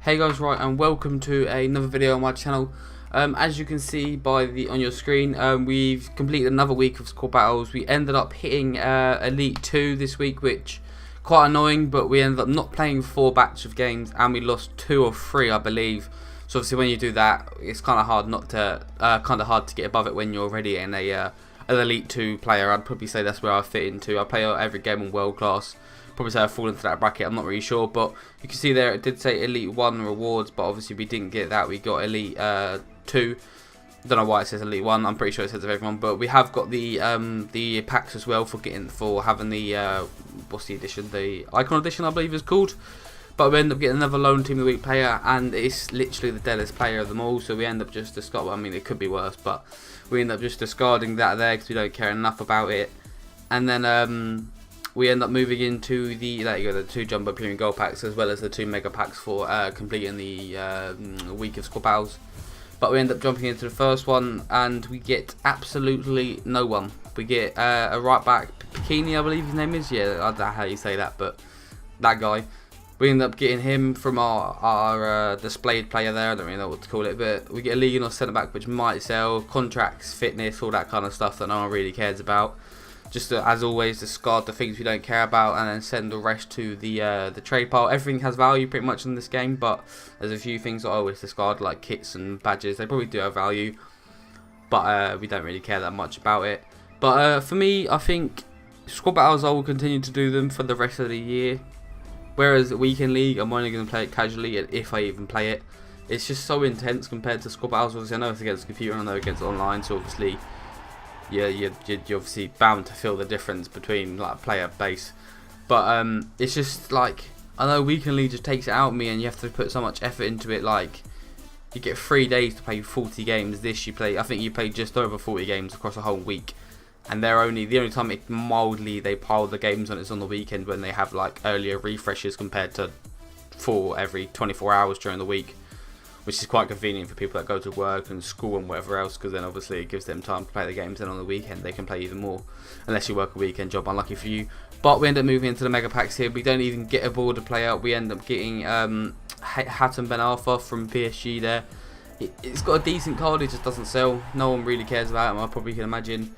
Hey guys, right, and welcome to another video on my channel. As you can see on your screen, we've completed another week of squad battles. We ended up hitting Elite 2 this week, which quite annoying, but we ended up not playing 4 batch of games, and we lost 2 or 3, I believe. So obviously, when you do that, it's kind of hard to get above it when you're already in an Elite 2 player. I'd probably say that's where I fit into. I play every game on world class. Probably say I fall into that bracket, I'm not really sure, but you can see there it did say Elite 1 rewards, but obviously we didn't get that. We got Elite 2. Don't know why it says Elite 1. I'm pretty sure it says of everyone, but we have got the packs as well for having the what's the edition? The Icon edition, I believe is called. But we end up getting another Lone Team of the Week player, and it's literally the deadest player of them all. So we end up just discarding. Well, I mean, it could be worse, but we end up just discarding that there because we don't care enough about it. And then we end up moving into the 2 Jumbo Premium Gold packs, as well as the 2 Mega packs for completing the week of squad battles. But we end up jumping into the first one, and we get absolutely no one. We get a right back, Bikini, I believe his name is. Yeah, I don't know how you say that, but that guy. We end up getting him from our displayed player there. I don't really know what to call it, but we get a league or centre back, which might sell, contracts, fitness, all that kind of stuff that no one really cares about. Just as always, discard the things we don't care about, and then send the rest to the trade pile. Everything has value pretty much in this game, but there's a few things that I always discard, like kits and badges. They probably do have value, but we don't really care that much about it. But for me, I think squad battles, I will continue to do them for the rest of the year. Whereas Weekend League, I'm only going to play it casually, if I even play it. It's just so intense compared to squad battles. Obviously, I know it's against the computer, I know it's online, so obviously you're obviously bound to feel the difference between like player base, but it's just like, I know Weekend League just takes it out of me, and you have to put so much effort into it. Like, you get 3 days to play 40 games. This I think you play just over 40 games across a whole week, and the only time they pile the games on is on the weekend, when they have like earlier refreshes compared to 4 every 24 hours during the week, which is quite convenient for people that go to work and school and whatever else, because then obviously it gives them time to play the games, and on the weekend they can play even more, unless you work a weekend job, unlucky for you. But we end up moving into the mega packs here. We don't even get a border player. We end up getting Hatem Ben Arfa from PSG there. It's got a decent card, it just doesn't sell. No one really cares about him, I probably can imagine.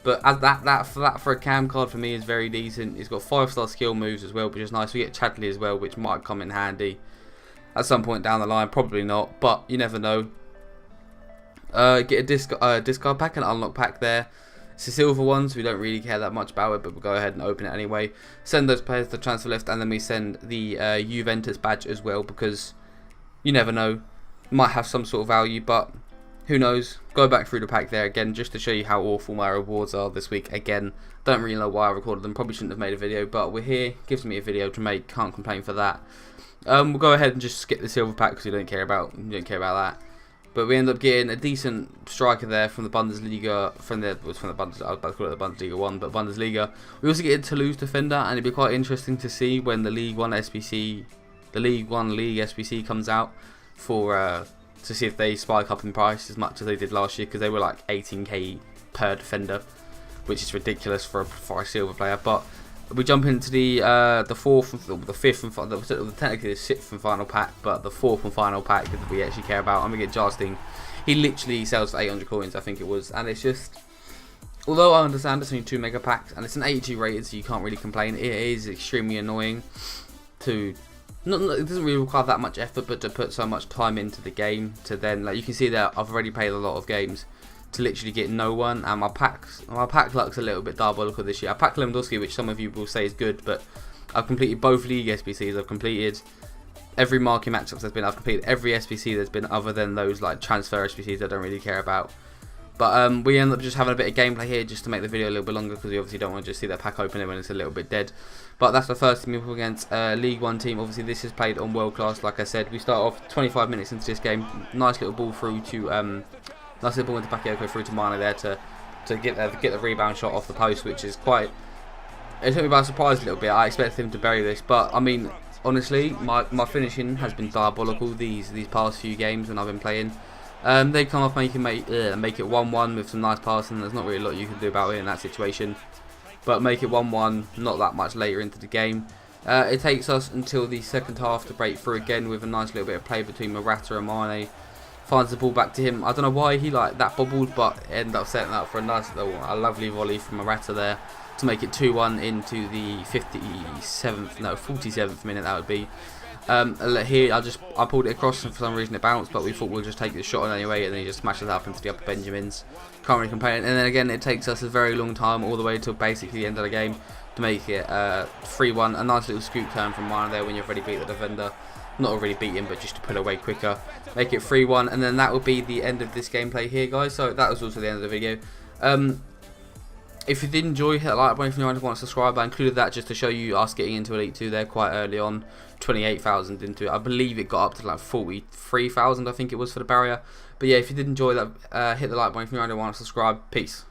But as that for a cam card for me is very decent. He's got 5-star skill moves as well, which is nice. We get Chadley as well, which might come in handy at some point down the line. Probably not, but you never know. Get a discard pack and unlock pack there. It's a silver one, so we don't really care that much about it, but we'll go ahead and open it anyway. Send those players to the transfer list, and then we send the Juventus badge as well, because you never know, might have some sort of value, but who knows. Go back through the pack there again, just to show you how awful my rewards are this week. Again, don't really know why I recorded them, probably shouldn't have made a video, but we're here, gives me a video to make, can't complain for that. We'll go ahead and just skip the silver pack because we don't care about that. But we end up getting a decent striker there from the Bundesliga, I was about to call it the Bundesliga 1, but Bundesliga. We also get a Toulouse defender, and it'd be quite interesting to see when the League 1 SBC comes out to see if they spike up in price as much as they did last year, because they were like 18k per defender, which is ridiculous for a silver player. But we jump into the 4th and the 5th and technically the 6th and final pack, but the 4th and final pack that we actually care about, and we get Jarstein. He literally sells for 800 coins, I think it was, and it's just, although I understand it's only 2 mega packs and it's an 82 rated, so you can't really complain. It is extremely annoying to it doesn't really require that much effort, but to put so much time into the game to then, like, you can see that I've already played a lot of games to literally get no one, and my pack luck's a little bit diabolical this year. I packed Lewandowski, which some of you will say is good, but I've completed both league SBCs. I've completed every marquee matchups there's been. I've completed every SBC there's been, other than those like transfer SBCs I don't really care about. But we end up just having a bit of gameplay here just to make the video a little bit longer, because we obviously don't want to just see that pack opening when it's a little bit dead. But that's the first team up against League 1 team. Obviously this is played on world class, like I said. We start off 25 minutes into this game. Nice little ball through to nice little ball into Bakayoko through to Mane there to get the rebound shot off the post, which is quite, it took me by surprise a little bit. I expected him to bury this, but I mean, honestly, my finishing has been diabolical these past few games when I've been playing. They come off make it 1-1 with some nice passing. There's not really a lot you can do about it in that situation, but make it 1-1 not that much later into the game. It takes us until the second half to break through again with a nice little bit of play between Morata and Mane. Finds the ball back to him. I don't know why he like that bobbled, but ended up setting up for a nice little, a lovely volley from Morata there to make it 2-1 into the 47th minute. That would be. Here I pulled it across and for some reason it bounced, but we thought we'll just take the shot on anyway, and then he just smashes it up into the upper Benjamins. Can't really complain. And then again, it takes us a very long time, all the way till basically the end of the game, to make it 3-1. A nice little scoop turn from Mane there when you've already beat the defender. Not already beat him, but just to pull away quicker. Make it 3-1, and then that will be the end of this gameplay here, guys. So that was also the end of the video. If you did enjoy, hit the like button. If you want to subscribe, I included that just to show you us getting into Elite 2 there quite early on. 28,000 into it. I believe it got up to like 43,000, I think it was, for the barrier. But yeah, if you did enjoy that, hit the like button. If you want to subscribe, peace.